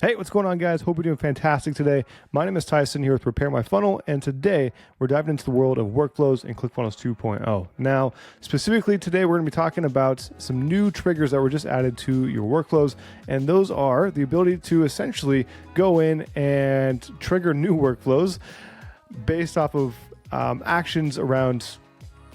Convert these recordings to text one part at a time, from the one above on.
Hey, what's going on, guys? Hope you're doing fantastic today. My name is Tyson here with Prepare My Funnel, and today we're diving into the world of workflows in ClickFunnels 2.0. Now, specifically today, we're going to be talking about some new triggers that were just added to your workflows, and those are the ability to essentially go in and trigger new workflows based off of actions around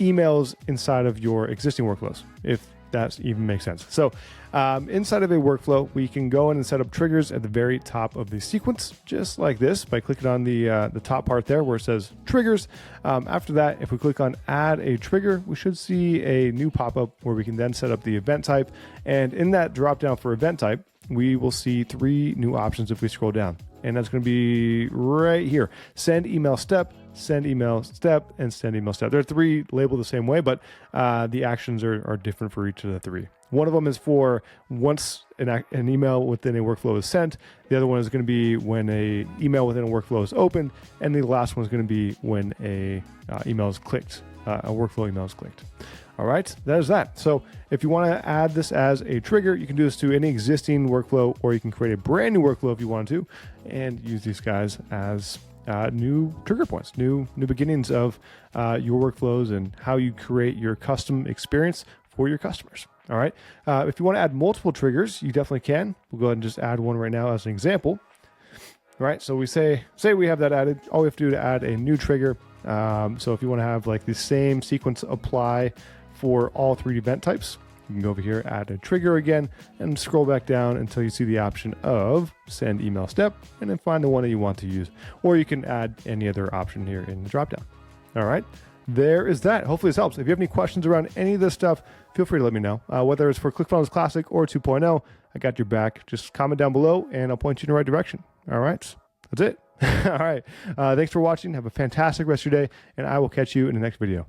emails inside of your existing workflows, if that even makes sense. So inside of a workflow, we can go in and set up triggers at the very top of the sequence, just like this, by clicking on the top part there where it says triggers. After that, if we click on add a trigger, we should see a new pop-up where we can then set up the event type. And in that drop down for event type, we will see three new options if we scroll down. And that's going to be right here. Send email step, send email step, and send email step. There are three labeled the same way, but the actions are different for each of the three. One of them is for once an email within a workflow is sent. The other one is going to be when a email within a workflow is opened. And the last one is going to be when a email is clicked, a workflow email is clicked. All right, that is that. So if you want to add this as a trigger, you can do this to any existing workflow, or you can create a brand new workflow if you want to, and use these guys as new trigger points, new beginnings of your workflows and how you create your custom experience for your customers. All right. If you want to add multiple triggers, you definitely can. We'll go ahead and just add one right now as an example. All right. So we say we have that added. All we have to do to add a new trigger. So if you want to have like the same sequence apply for all three event types, you can go over here, add a trigger again, and scroll back down until you see the option of send email step, and then find the one that you want to use. Or you can add any other option here in the dropdown. All right, there is that. Hopefully this helps. If you have any questions around any of this stuff, feel free to let me know. Whether it's for ClickFunnels Classic or 2.0, I got your back. Just comment down below, and I'll point you in the right direction. All right, that's it. All right, thanks for watching. Have a fantastic rest of your day, and I will catch you in the next video.